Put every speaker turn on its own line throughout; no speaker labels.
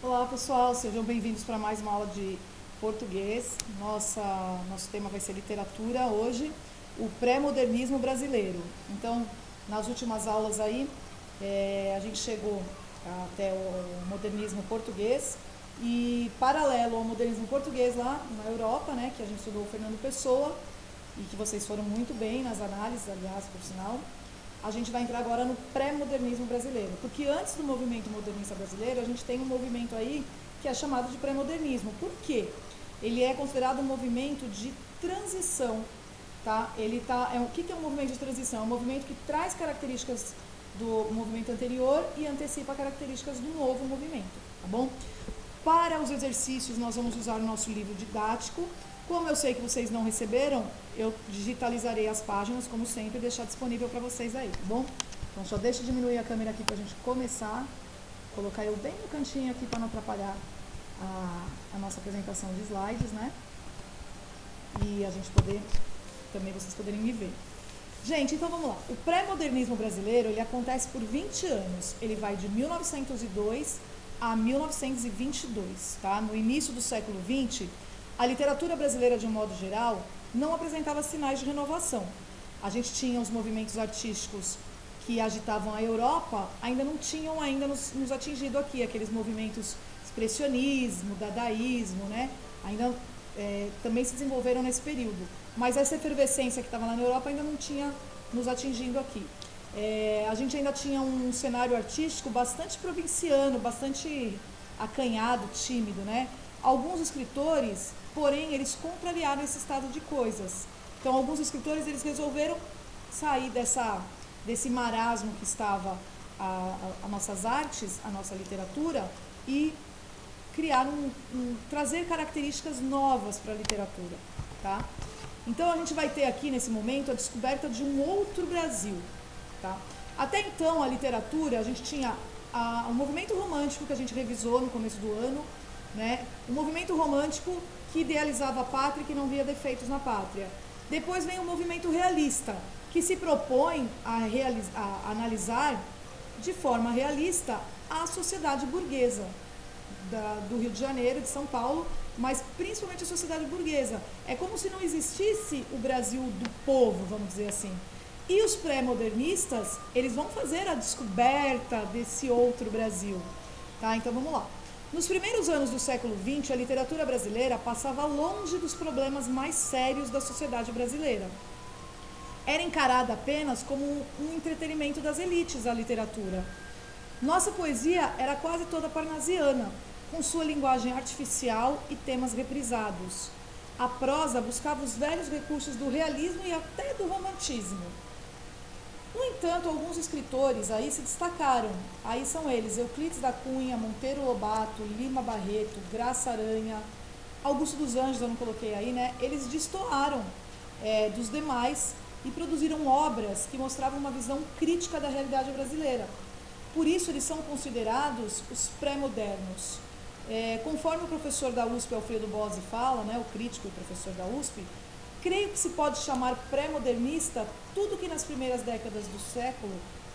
Olá pessoal, sejam bem-vindos para mais uma aula de português. Nosso tema vai ser literatura hoje, o pré-modernismo brasileiro. Então, nas últimas aulas aí, a gente chegou até o modernismo português e paralelo ao modernismo português lá na Europa, né, que a gente estudou o Fernando Pessoa e que vocês foram muito bem nas análises, aliás, por sinal. A gente vai entrar agora no pré-modernismo brasileiro, porque antes do movimento modernista brasileiro, a gente tem um movimento aí que é chamado de pré-modernismo. Por quê? Ele é considerado um movimento de transição, tá? O que é um movimento de transição? É um movimento que traz características do movimento anterior e antecipa características do novo movimento, tá bom? Para os exercícios, nós vamos usar o nosso livro didático. Como eu sei que vocês não receberam, eu digitalizarei as páginas, como sempre, e deixar disponível para vocês aí, tá bom? Então, só deixa eu diminuir a câmera aqui para a gente começar. Colocar eu bem no cantinho aqui para não atrapalhar a nossa apresentação de slides, né? E a gente também vocês poderem me ver. Gente, então vamos lá. O pré-modernismo brasileiro, ele acontece por 20 anos. Ele vai de 1902 a 1922, tá? No início do século XX, a literatura brasileira, de um modo geral, não apresentava sinais de renovação. A gente tinha os movimentos artísticos que agitavam a Europa, ainda não tinham nos atingido aqui, aqueles movimentos expressionismo, dadaísmo, né? Ainda também se desenvolveram nesse período. Mas essa efervescência que estava lá na Europa ainda não tinha nos atingindo aqui. A gente ainda tinha um cenário artístico bastante provinciano, bastante acanhado, tímido, né? Alguns escritores, porém, eles contrariaram esse estado de coisas. Então, alguns escritores, eles resolveram sair desse marasmo que estava as nossas artes, a nossa literatura, e criar trazer características novas para a literatura, tá? Então, a gente vai ter aqui, nesse momento, a descoberta de um outro Brasil, tá? Até então, a literatura, a gente tinha o movimento romântico, que a gente revisou no começo do ano, né? O movimento romântico que idealizava a pátria e que não via defeitos na pátria. Depois vem o movimento realista, que se propõe a analisar de forma realista a sociedade burguesa do Rio de Janeiro, de São Paulo, mas principalmente a sociedade burguesa. É como se não existisse o Brasil do povo, vamos dizer assim. E os pré-modernistas, eles vão fazer a descoberta desse outro Brasil, tá? Então vamos lá. Nos primeiros anos do século XX, a literatura brasileira passava longe dos problemas mais sérios da sociedade brasileira. Era encarada apenas como um entretenimento das elites, a literatura. Nossa poesia era quase toda parnasiana, com sua linguagem artificial e temas reprisados. A prosa buscava os velhos recursos do realismo e até do romantismo. No entanto, alguns escritores aí se destacaram. Aí são eles: Euclides da Cunha, Monteiro Lobato, Lima Barreto, Graça Aranha, Augusto dos Anjos, eu não coloquei aí, né? Eles destoaram dos demais e produziram obras que mostravam uma visão crítica da realidade brasileira. Por isso, eles são considerados os pré-modernos. Conforme o professor da USP, Alfredo Bozzi, fala, né, o crítico e professor da USP, creio que se pode chamar pré-modernista tudo que nas primeiras décadas do século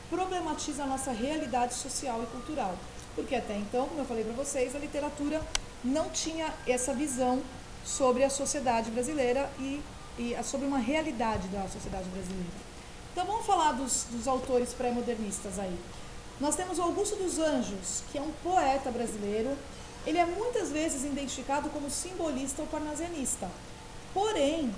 problematiza a nossa realidade social e cultural. Porque até então, como eu falei para vocês, a literatura não tinha essa visão sobre a sociedade brasileira e sobre uma realidade da sociedade brasileira. Então vamos falar dos autores pré-modernistas aí. Nós temos o Augusto dos Anjos, que é um poeta brasileiro. Ele é muitas vezes identificado como simbolista ou parnasianista. Porém,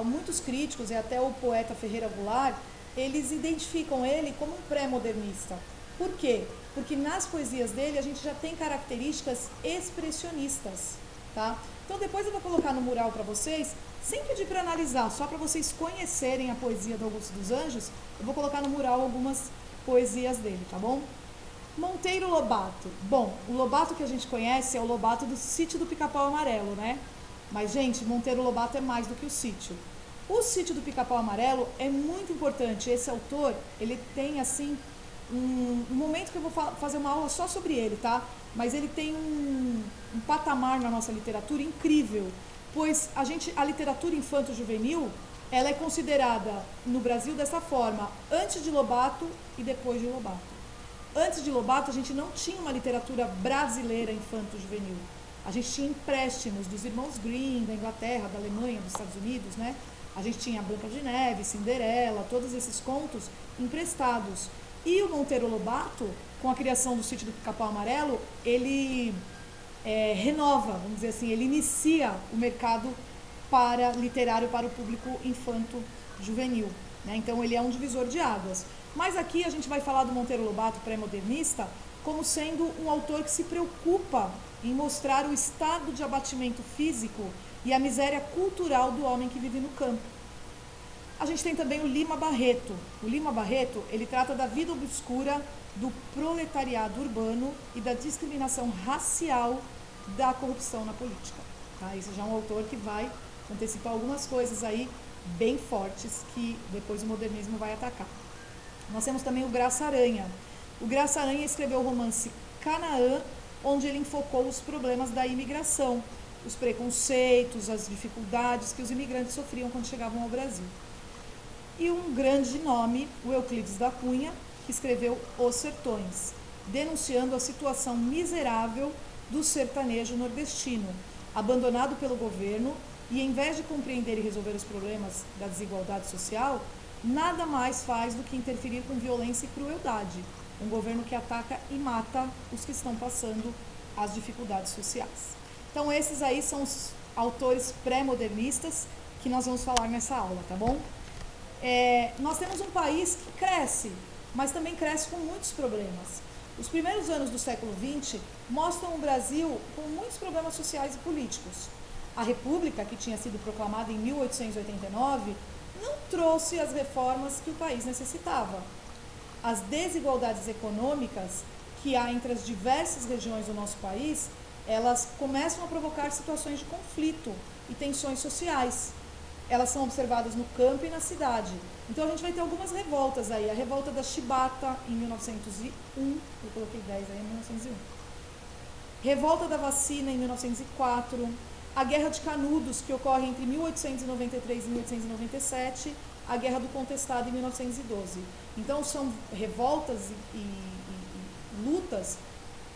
muitos críticos, e até o poeta Ferreira Goulart, eles identificam ele como um pré-modernista. Por quê? Porque nas poesias dele a gente já tem características expressionistas, tá? Então depois eu vou colocar no mural para vocês, sem pedir para analisar, só para vocês conhecerem a poesia do Augusto dos Anjos, eu vou colocar no mural algumas poesias dele, tá bom? Monteiro Lobato. Bom, o Lobato que a gente conhece é o Lobato do Sítio do Pica-Pau Amarelo, né? Mas, gente, Monteiro Lobato é mais do que o Sítio. O Sítio do Pica-Pau Amarelo é muito importante. Esse autor, ele tem, assim, um momento que eu vou fazer uma aula só sobre ele, tá? Mas ele tem um patamar na nossa literatura incrível, pois a literatura infanto-juvenil, ela é considerada no Brasil dessa forma, antes de Lobato e depois de Lobato. antes de Lobato, a gente não tinha uma literatura brasileira infanto-juvenil. A gente tinha empréstimos dos irmãos Grimm, da Inglaterra, da Alemanha, dos Estados Unidos, né? A gente tinha Branca de Neve, Cinderela, todos esses contos emprestados. E o Monteiro Lobato, com a criação do Sítio do Pica-Pau Amarelo, ele renova, vamos dizer assim, ele inicia o mercado literário para o público infanto-juvenil, né? Então ele é um divisor de águas. Mas aqui a gente vai falar do Monteiro Lobato pré-modernista como sendo um autor que se preocupa em mostrar o estado de abatimento físico e a miséria cultural do homem que vive no campo. A gente tem também o Lima Barreto. O Lima Barreto, ele trata da vida obscura do proletariado urbano e da discriminação racial da corrupção na política. Tá? Esse já é um autor que vai antecipar algumas coisas aí bem fortes que depois o modernismo vai atacar. Nós temos também o Graça Aranha. O Graça Aranha escreveu o romance Canaã, onde ele enfocou os problemas da imigração, os preconceitos, as dificuldades que os imigrantes sofriam quando chegavam ao Brasil. E um grande nome, o Euclides da Cunha, que escreveu Os Sertões, denunciando a situação miserável do sertanejo nordestino, abandonado pelo governo e, em vez de compreender e resolver os problemas da desigualdade social, nada mais faz do que interferir com violência e crueldade. Um governo que ataca e mata os que estão passando as dificuldades sociais. Então, esses aí são os autores pré-modernistas que nós vamos falar nessa aula, tá bom? Nós temos um país que cresce, mas também cresce com muitos problemas. Os primeiros anos do século XX mostram o Brasil com muitos problemas sociais e políticos. A República, que tinha sido proclamada em 1889, não trouxe as reformas que o país necessitava. As desigualdades econômicas que há entre as diversas regiões do nosso país, elas começam a provocar situações de conflito e tensões sociais. Elas são observadas no campo e na cidade. Então a gente vai ter algumas revoltas aí. A revolta da Chibata em 1901, eu coloquei 10 aí, em 1901. Revolta da Vacina em 1904. A Guerra de Canudos, que ocorre entre 1893 e 1897. A Guerra do Contestado em 1912. Então são revoltas e lutas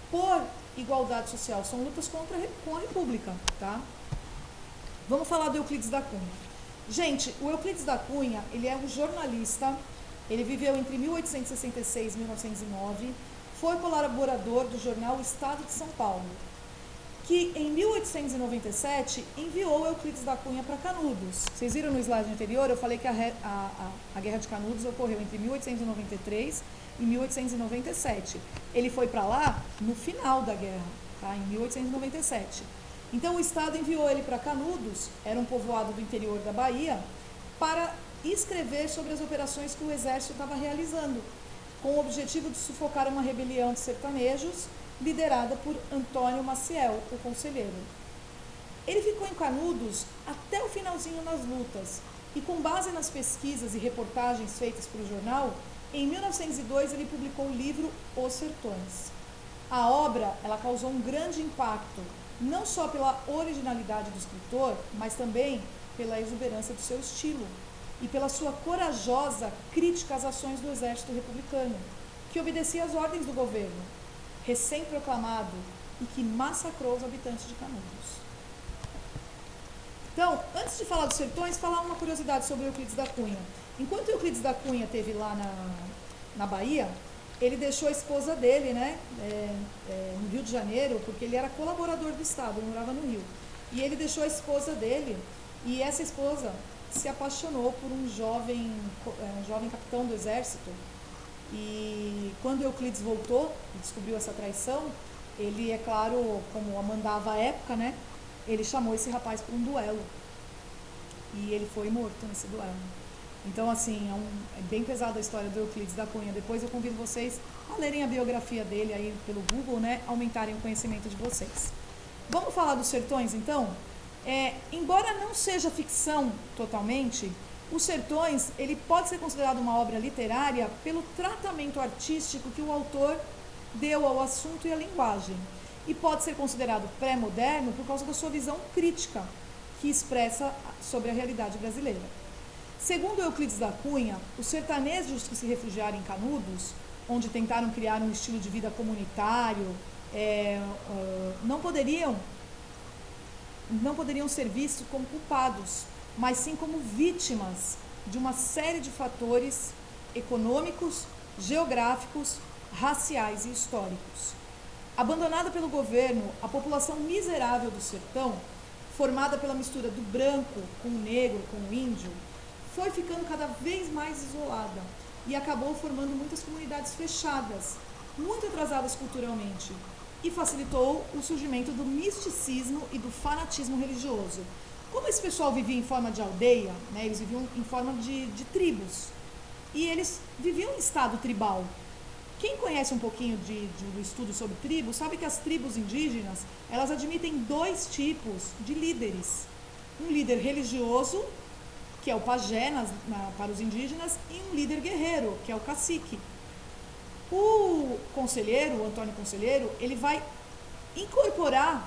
por igualdade social, são lutas com a República, tá? Vamos falar do Euclides da Cunha. Gente, o Euclides da Cunha, ele é um jornalista, ele viveu entre 1866 e 1909, foi colaborador do jornal Estado de São Paulo, que em 1897 enviou Euclides da Cunha para Canudos. Vocês viram no slide anterior, eu falei que a Guerra de Canudos ocorreu entre 1893 e 1897. Ele foi para lá no final da guerra, tá? Em 1897. Então o Estado enviou ele para Canudos, era um povoado do interior da Bahia, para escrever sobre as operações que o exército estava realizando, com o objetivo de sufocar uma rebelião de sertanejos liderada por Antônio Maciel, o conselheiro. Ele ficou em Canudos até o finalzinho nas lutas, e com base nas pesquisas e reportagens feitas para o jornal, em 1902 ele publicou o livro Os Sertões. A obra, ela causou um grande impacto, não só pela originalidade do escritor, mas também pela exuberância do seu estilo e pela sua corajosa crítica às ações do exército republicano, que obedecia às ordens do governo, recém-proclamado, e que massacrou os habitantes de Canudos. Então, antes de falar dos sertões, falar uma curiosidade sobre Euclides da Cunha. Enquanto Euclides da Cunha esteve lá na Bahia, ele deixou a esposa dele, né, no Rio de Janeiro, porque ele era colaborador do Estado, ele morava no Rio. E ele deixou a esposa dele, e essa esposa se apaixonou por um jovem capitão do exército. E quando Euclides voltou e descobriu essa traição, ele, é claro, como mandava a época, né, ele chamou esse rapaz para um duelo. E ele foi morto nesse duelo. Então, assim, é bem pesada a história do Euclides da Cunha. Depois eu convido vocês a lerem a biografia dele aí pelo Google, né, aumentarem o conhecimento de vocês. Vamos falar dos sertões, então? Embora não seja ficção totalmente, Os Sertões, ele pode ser considerado uma obra literária pelo tratamento artístico que o autor deu ao assunto e à linguagem. E pode ser considerado pré-moderno por causa da sua visão crítica, que expressa sobre a realidade brasileira. Segundo Euclides da Cunha, os sertanejos que se refugiaram em Canudos onde tentaram criar um estilo de vida comunitário, não poderiam ser vistos como culpados, mas sim como vítimas de uma série de fatores econômicos, geográficos, raciais e históricos. Abandonada pelo governo, a população miserável do sertão, formada pela mistura do branco com o negro, com o índio, foi ficando cada vez mais isolada e acabou formando muitas comunidades fechadas, muito atrasadas culturalmente, e facilitou o surgimento do misticismo e do fanatismo religioso. Como esse pessoal vivia em forma de aldeia, né, eles viviam em forma de tribos, e eles viviam em estado tribal. Quem conhece um pouquinho do estudo sobre tribos, sabe que as tribos indígenas, elas admitem dois tipos de líderes. Um líder religioso, que é o pajé para os indígenas, e um líder guerreiro, que é o cacique. O conselheiro, o Antônio Conselheiro, ele vai incorporar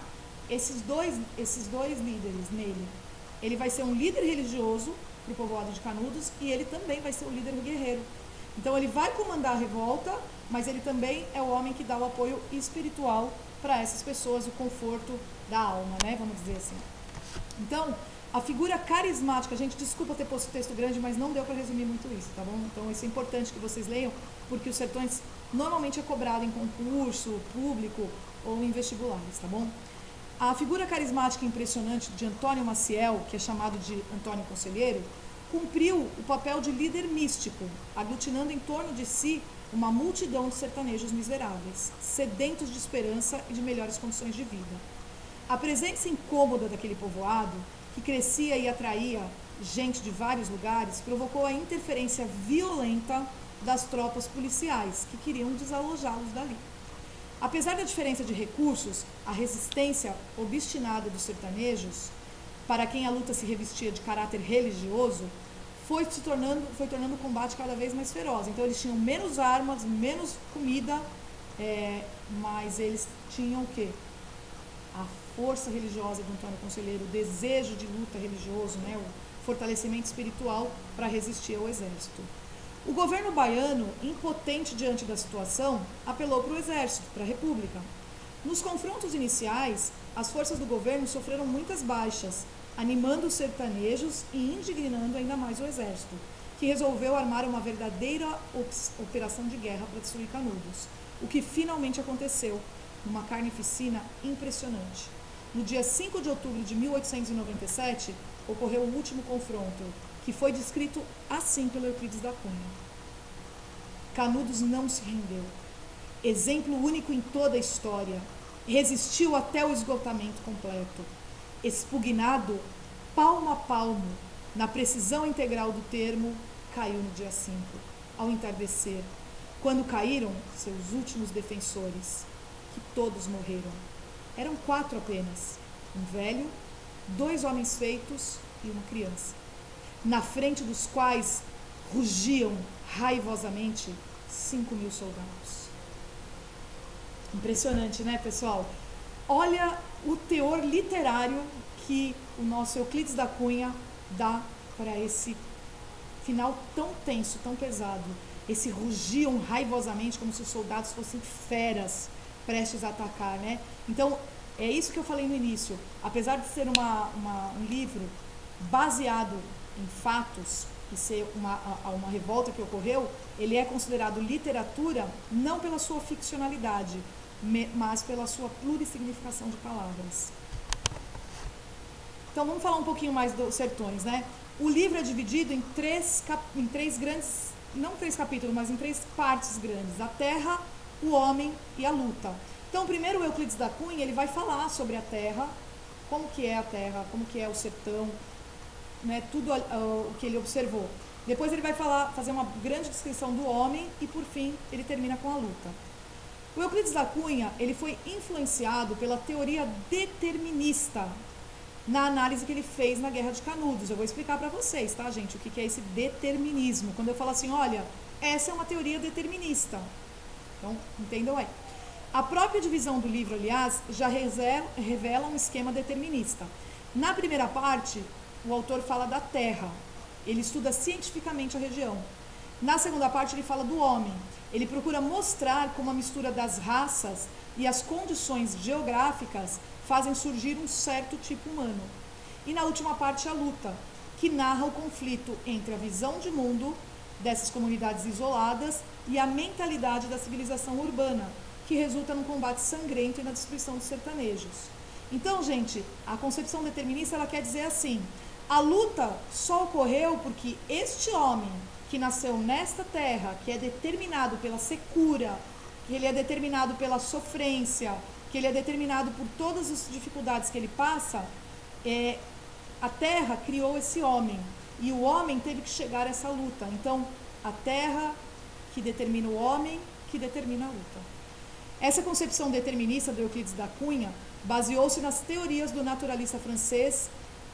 esses dois líderes nele. Ele vai ser um líder religioso para o povoado de Canudos e ele também vai ser o líder guerreiro. Então ele vai comandar a revolta, mas ele também é o homem que dá o apoio espiritual para essas pessoas, o conforto da alma, né? Vamos dizer assim. Então, a figura carismática, gente, desculpa ter posto texto grande, mas não deu para resumir muito isso, tá bom? Então isso é importante que vocês leiam, porque os sertões normalmente é cobrado em concurso público ou em vestibulares, tá bom? A figura carismática e impressionante de Antônio Maciel, que é chamado de Antônio Conselheiro, cumpriu o papel de líder místico, aglutinando em torno de si uma multidão de sertanejos miseráveis, sedentos de esperança e de melhores condições de vida. A presença incômoda daquele povoado, que crescia e atraía gente de vários lugares, provocou a interferência violenta das tropas policiais, que queriam desalojá-los dali. Apesar da diferença de recursos, a resistência obstinada dos sertanejos, para quem a luta se revestia de caráter religioso, foi tornando o combate cada vez mais feroz. Então eles tinham menos armas, menos comida, mas eles tinham o quê? A força religiosa do Antônio Conselheiro, o desejo de luta religioso, né? O fortalecimento espiritual para resistir ao exército. O governo baiano, impotente diante da situação, apelou para o exército, para a república. Nos confrontos iniciais, as forças do governo sofreram muitas baixas, animando os sertanejos e indignando ainda mais o exército, que resolveu armar uma verdadeira operação de guerra para destruir Canudos, o que finalmente aconteceu, numa carnificina impressionante. No dia 5 de outubro de 1897, ocorreu o último confronto, que foi descrito assim pelo Euclides da Cunha. Canudos não se rendeu. Exemplo único em toda a história, resistiu até o esgotamento completo. Expugnado, palmo a palmo, na precisão integral do termo, caiu no dia 5, ao entardecer, quando caíram seus últimos defensores, que todos morreram. Eram 4 apenas, um velho, 2 homens feitos e uma criança, na frente dos quais rugiam raivosamente 5.000 soldados. Impressionante, né, pessoal? Olha o teor literário que o nosso Euclides da Cunha dá para esse final tão tenso, tão pesado. Esse rugiam raivosamente como se os soldados fossem feras prestes a atacar, né? Então, é isso que eu falei no início. Apesar de ser um livro baseado em fatos e ser uma revolta que ocorreu, ele é considerado literatura não pela sua ficcionalidade, mas pela sua plurissignificação de palavras. Então vamos falar um pouquinho mais dos sertões, né? O livro é dividido em três grandes, não 3 capítulos, mas em 3 partes grandes: a terra, o homem e a luta. Então primeiro o Euclides da Cunha, ele vai falar sobre a terra, como que é a terra, como que é o sertão, né? Tudo o que ele observou. Depois ele vai fazer uma grande descrição do homem e por fim ele termina com a luta. O Euclides da Cunha, ele foi influenciado pela teoria determinista na análise que ele fez na Guerra de Canudos. Eu vou explicar para vocês, tá, gente, o que é esse determinismo. Quando eu falo assim, olha, essa é uma teoria determinista. Então, entendam aí. A própria divisão do livro, aliás, já revela um esquema determinista. Na primeira parte, o autor fala da terra. Ele estuda cientificamente a região. Na segunda parte, ele fala do homem. Ele procura mostrar como a mistura das raças e as condições geográficas fazem surgir um certo tipo humano. E na última parte, a luta, que narra o conflito entre a visão de mundo dessas comunidades isoladas e a mentalidade da civilização urbana, que resulta num combate sangrento e na destruição dos sertanejos. Então, gente, a concepção determinista, ela quer dizer assim: a luta só ocorreu porque este homem que nasceu nesta terra, que é determinado pela secura, que ele é determinado pela sofrência, que ele é determinado por todas as dificuldades que ele passa, a terra criou esse homem, e o homem teve que chegar a essa luta. Então, a terra que determina o homem, que determina a luta. Essa concepção determinista do Euclides da Cunha baseou-se nas teorias do naturalista francês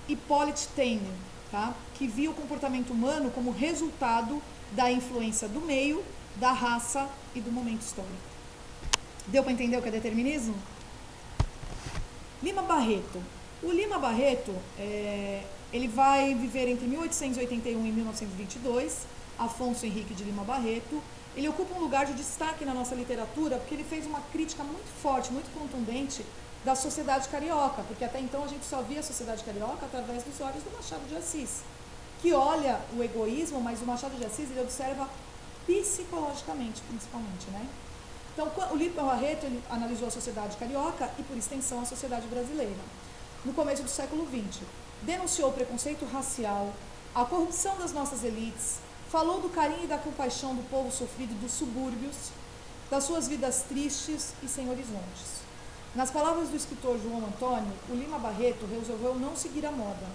Hippolyte Taine, tá? Que via o comportamento humano como resultado da influência do meio, da raça e do momento histórico. Deu para entender o que é determinismo? Lima Barreto. O Lima Barreto, ele vai viver entre 1881 e 1922, Afonso Henrique de Lima Barreto. Ele ocupa um lugar de destaque na nossa literatura porque ele fez uma crítica muito forte, muito contundente da sociedade carioca, porque até então a gente só via a sociedade carioca através dos olhos do Machado de Assis, que olha o egoísmo, mas o Machado de Assis ele observa psicologicamente, principalmente, né? Então, o Lima Barreto ele analisou a sociedade carioca e, por extensão, a sociedade brasileira. No começo do século XX, denunciou o preconceito racial, a corrupção das nossas elites, falou do carinho e da compaixão do povo sofrido dos subúrbios, das suas vidas tristes e sem horizontes. Nas palavras do escritor João Antônio, o Lima Barreto resolveu não seguir a moda.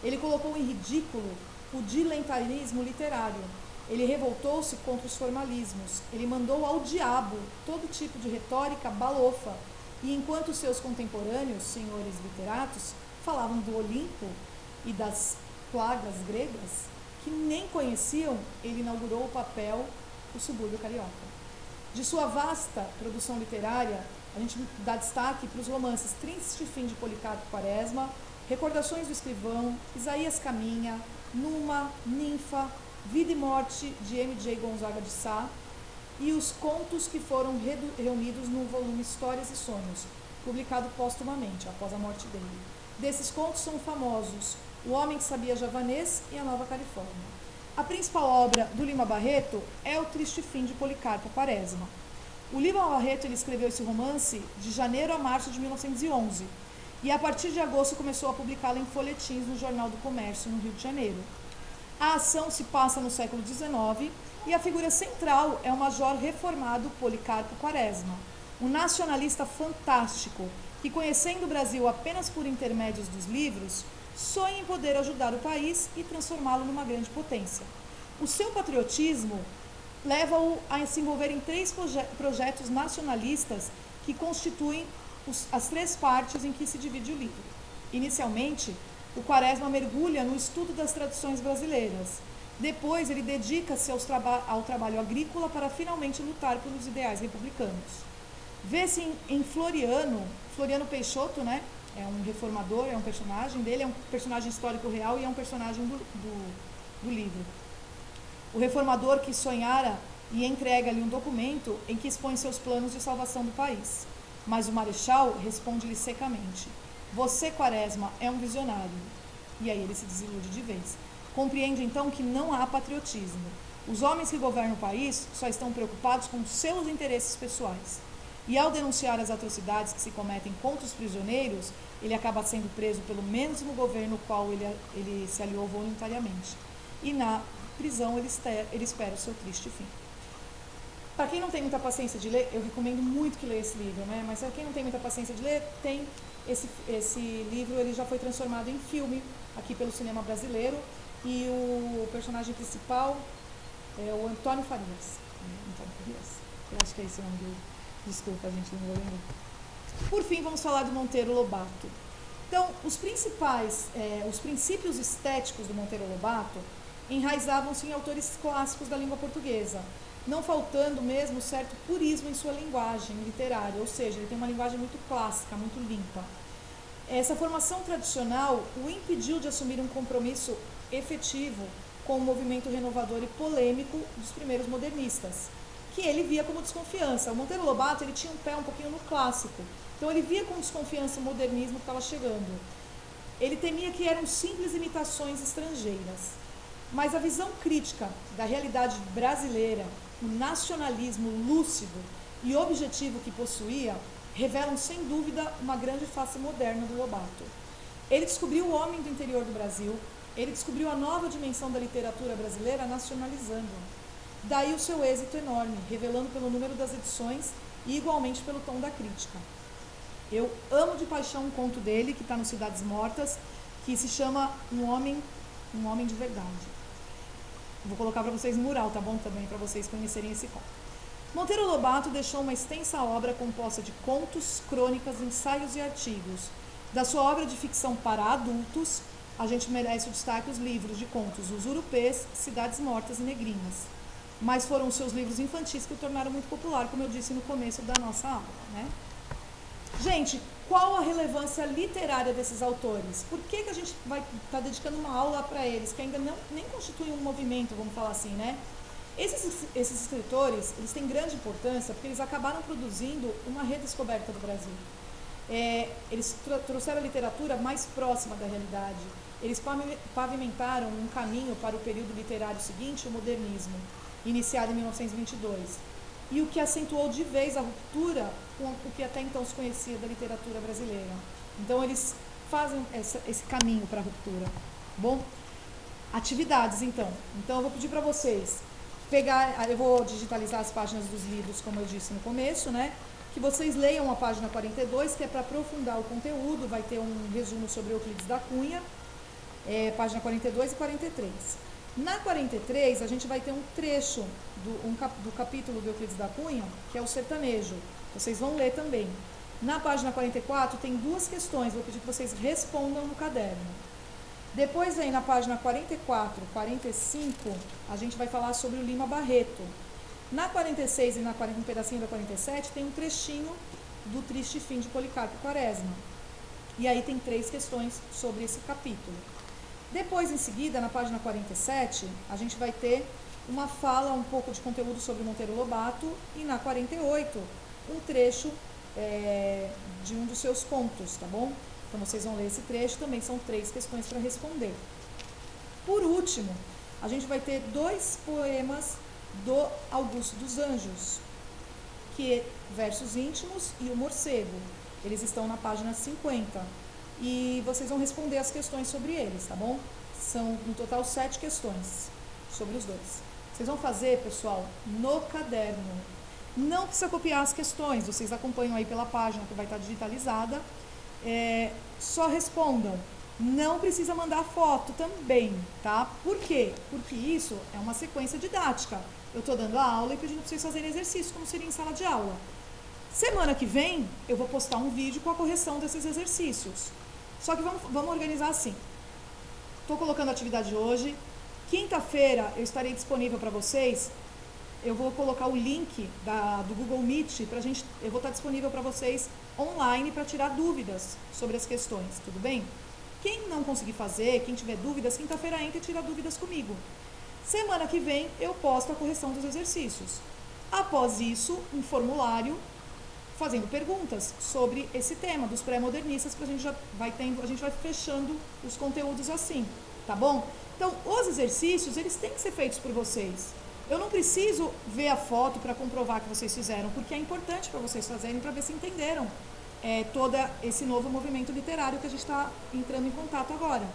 Ele colocou em ridículo o dilentarismo literário. Ele revoltou-se contra os formalismos. Ele mandou ao diabo todo tipo de retórica balofa. E enquanto seus contemporâneos, senhores literatos, falavam do Olimpo e das plagas gregas, que nem conheciam, ele inaugurou o papel do subúrbio carioca. De sua vasta produção literária, a gente dá destaque para os romances Triste Fim de Policarpo Quaresma, Recordações do Escrivão, Isaías Caminha, Numa, Ninfa, Vida e Morte, de M.J. Gonzaga de Sá, e os contos que foram reunidos no volume Histórias e Sonhos, publicado póstumamente, após a morte dele. Desses contos são famosos O Homem que Sabia Javanês e A Nova Califórnia. A principal obra do Lima Barreto é O Triste Fim de Policarpo Quaresma. O Lima Barreto ele escreveu esse romance de janeiro a março de 1911 e a partir de agosto começou a publicá-lo em folhetins no Jornal do Comércio, no Rio de Janeiro. A ação se passa no século XIX e a figura central é o major reformado Policarpo Quaresma, um nacionalista fantástico que, conhecendo o Brasil apenas por intermédios dos livros, sonha em poder ajudar o país e transformá-lo numa grande potência. O seu patriotismo leva-o a se envolver em 3 projetos nacionalistas que constituem as 3 partes em que se divide o livro. Inicialmente, o Quaresma mergulha no estudo das tradições brasileiras. Depois, ele dedica-se ao trabalho agrícola para finalmente lutar pelos ideais republicanos. Vê-se em Floriano Peixoto, né? É um reformador, é um personagem dele, é um personagem histórico real e é um personagem do livro. O reformador que sonhara e entrega-lhe um documento em que expõe seus planos de salvação do país. Mas o marechal responde-lhe secamente: você, Quaresma, é um visionário. E aí ele se desilude de vez. Compreende então que não há patriotismo. Os homens que governam o país só estão preocupados com seus interesses pessoais. E ao denunciar as atrocidades que se cometem contra os prisioneiros, ele acaba sendo preso pelo mesmo governo ao qual ele se aliou voluntariamente. E na prisão ele espera o seu triste fim. Para quem não tem muita paciência de ler, eu recomendo muito que leia esse livro, né? Mas para quem não tem muita paciência de ler, tem esse livro, ele já foi transformado em filme aqui pelo cinema brasileiro e o personagem principal é o Antônio Farias. Eu acho que é esse o nome dele. Desculpa, gente, não vou lembrar. Por fim, vamos falar do Monteiro Lobato. Então, os princípios estéticos do Monteiro Lobato enraizavam-se em autores clássicos da língua portuguesa, não faltando mesmo certo purismo em sua linguagem literária, ou seja, ele tem uma linguagem muito clássica, muito limpa. Essa formação tradicional o impediu de assumir um compromisso efetivo com o movimento renovador e polêmico dos primeiros modernistas, que ele via como desconfiança. O Monteiro Lobato, ele tinha um pé um pouquinho no clássico, então ele via com desconfiança o modernismo que estava chegando. Ele temia que eram simples imitações estrangeiras. Mas a visão crítica da realidade brasileira, o nacionalismo lúcido e objetivo que possuía, revelam sem dúvida uma grande face moderna do Lobato. Ele descobriu o homem do interior do Brasil, ele descobriu a nova dimensão da literatura brasileira nacionalizando. Daí o seu êxito enorme, revelando pelo número das edições e igualmente pelo tom da crítica. Eu amo de paixão um conto dele, que está no Cidades Mortas, que se chama Um Homem de Verdade. Vou colocar para vocês no mural, tá bom? Também, para vocês conhecerem esse conto. Monteiro Lobato deixou uma extensa obra composta de contos, crônicas, ensaios e artigos. Da sua obra de ficção para adultos, a gente merece o destaque os livros de contos Os Urupês, Cidades Mortas e Negrinhas. Mas foram os seus livros infantis que o tornaram muito popular, como eu disse no começo da nossa aula, né? Gente, qual a relevância literária desses autores? Por que a gente vai estar dedicando uma aula para eles, que ainda nem constituem um movimento, vamos falar assim, né? Esses escritores, eles têm grande importância porque eles acabaram produzindo uma redescoberta do Brasil. Eles trouxeram a literatura mais próxima da realidade. Eles pavimentaram um caminho para o período literário seguinte, o modernismo, iniciado em 1922. E o que acentuou de vez a ruptura com o que até então se conhecia da literatura brasileira. Então, eles fazem esse caminho para a ruptura. Bom, atividades, então. Então, eu vou pedir para vocês eu vou digitalizar as páginas dos livros, como eu disse no começo, né? Que vocês leiam a página 42, que é para aprofundar o conteúdo, vai ter um resumo sobre Euclides da Cunha, página 42 e 43. Na 43, a gente vai ter um trecho do capítulo do Euclides da Cunha, que é o sertanejo. Vocês vão ler também. Na página 44, tem duas questões, vou pedir que vocês respondam no caderno. Depois, aí, na página 44, 45, a gente vai falar sobre o Lima Barreto. Na 46 e um pedacinho da 47, tem um trechinho do Triste Fim de Policarpo Quaresma. E aí tem 3 questões sobre esse capítulo. Depois, em seguida, na página 47, a gente vai ter uma fala, um pouco de conteúdo sobre Monteiro Lobato, e na 48, um trecho de um dos seus contos, tá bom? Então, vocês vão ler esse trecho, também são 3 questões para responder. Por último, a gente vai ter 2 poemas do Augusto dos Anjos, que é Versos Íntimos e O Morcego. Eles estão na página 50. E vocês vão responder as questões sobre eles, tá bom? São, no total, 7 questões sobre os 2. Vocês vão fazer, pessoal, no caderno. Não precisa copiar as questões, vocês acompanham aí pela página que vai estar digitalizada. Só respondam. Não precisa mandar foto também, tá? Por quê? Porque isso é uma sequência didática. Eu estou dando a aula e pedindo para vocês fazerem exercício, como seria em sala de aula. Semana que vem, eu vou postar um vídeo com a correção desses exercícios. Só que vamos organizar assim. Estou colocando a atividade de hoje. Quinta-feira eu estarei disponível para vocês. Eu vou colocar o link do Google Meet eu vou estar disponível para vocês online para tirar dúvidas sobre as questões, tudo bem? Quem não conseguir fazer, quem tiver dúvidas, quinta-feira entra e tira dúvidas comigo. Semana que vem eu posto a correção dos exercícios. Após isso, um formulário fazendo perguntas sobre esse tema dos pré-modernistas, que a gente vai fechando os conteúdos assim, tá bom? Então, os exercícios, eles têm que ser feitos por vocês. Eu não preciso ver a foto para comprovar que vocês fizeram, porque é importante para vocês fazerem, para ver se entenderam todo esse novo movimento literário que a gente está entrando em contato agora.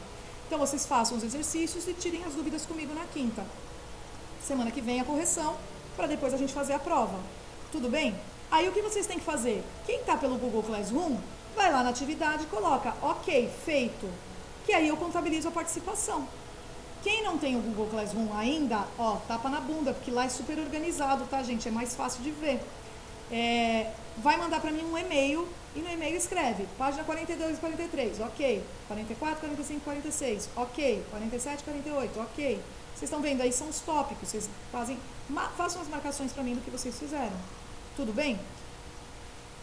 Então, vocês façam os exercícios e tirem as dúvidas comigo na quinta. Semana que vem a correção, para depois a gente fazer a prova. Tudo bem? Aí, o que vocês têm que fazer? Quem está pelo Google Classroom, vai lá na atividade e coloca ok, feito, que aí eu contabilizo a participação. Quem não tem o Google Classroom ainda, tapa na bunda, porque lá é super organizado, tá, gente? É mais fácil de ver. Vai mandar para mim um e-mail, e no e-mail escreve página 42 e 43, ok. 44, 45, 46, ok. 47, 48, ok. Vocês estão vendo aí, são os tópicos. Vocês façam as marcações para mim do que vocês fizeram. Tudo bem?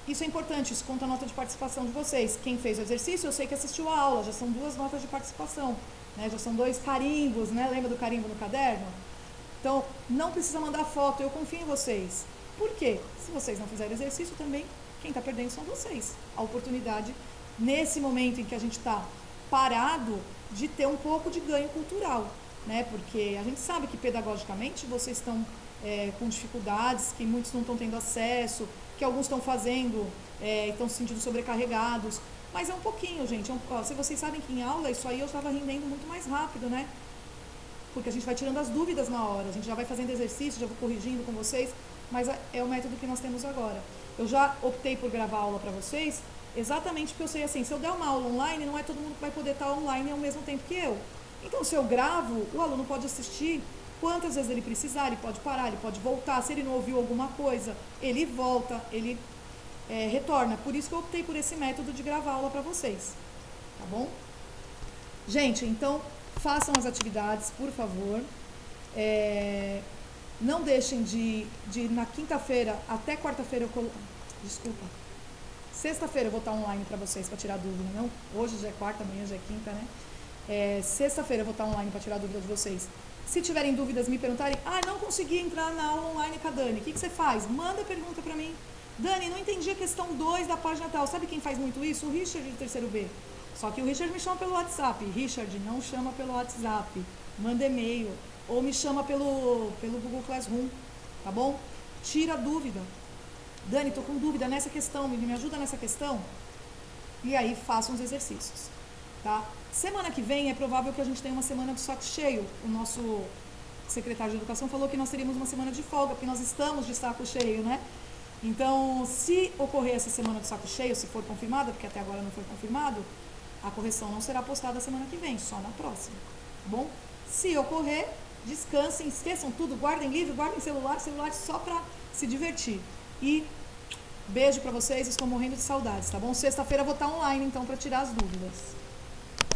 Isso é importante, isso conta a nota de participação de vocês. Quem fez o exercício, eu sei que assistiu a aula, já são 2 notas de participação. Já são 2 carimbos, né? Lembra do carimbo no caderno? Então, não precisa mandar foto, eu confio em vocês. Por quê? Se vocês não fizerem exercício também, quem está perdendo são vocês. A oportunidade, nesse momento em que a gente está parado, de ter um pouco de ganho cultural, né? Porque a gente sabe que pedagogicamente vocês estão com dificuldades, que muitos não estão tendo acesso, que alguns estão fazendo, estão se sentindo sobrecarregados, mas é um pouquinho, gente. Se vocês sabem que em aula isso aí eu estava rendendo muito mais rápido, né? Porque a gente vai tirando as dúvidas na hora, a gente já vai fazendo exercício, já vou corrigindo com vocês, mas é o método que nós temos agora. Eu já optei por gravar aula para vocês, exatamente porque eu sei assim, se eu der uma aula online, não é todo mundo que vai poder estar online ao mesmo tempo que eu. Então, se eu gravo, o aluno pode assistir quantas vezes ele precisar, ele pode parar, ele pode voltar, se ele não ouviu alguma coisa, ele volta, ele retorna. Por isso que eu optei por esse método de gravar aula para vocês, tá bom? Gente, então, façam as atividades, por favor. Não deixem de na quinta-feira até quarta-feira desculpa. Sexta-feira eu vou estar online para vocês, para tirar dúvida, não? Hoje já é quarta, amanhã já é quinta, né? Sexta-feira eu vou estar online para tirar dúvida de vocês. Se tiverem dúvidas, me perguntarem, não consegui entrar na aula online com a Dani, o que você faz? Manda pergunta para mim. Dani, não entendi a questão 2 da página tal. Sabe quem faz muito isso? O Richard de terceiro B. Só que o Richard me chama pelo WhatsApp. Richard, não chama pelo WhatsApp. Manda e-mail. Ou me chama pelo Google Classroom. Tá bom? Tira a dúvida. Dani, tô com dúvida nessa questão. Me ajuda nessa questão? E aí, faça uns exercícios. Tá? Semana que vem é provável que a gente tenha uma semana de saco cheio. O nosso secretário de Educação falou que nós teríamos uma semana de folga, porque nós estamos de saco cheio, né? Então, se ocorrer essa semana de saco cheio, se for confirmada, porque até agora não foi confirmado, a correção não será postada semana que vem, só na próxima, tá bom? Se ocorrer, descansem, esqueçam tudo, guardem livro, guardem celular só para se divertir. E beijo para vocês, estou morrendo de saudades, tá bom? Sexta-feira eu vou estar online, então, para tirar as dúvidas.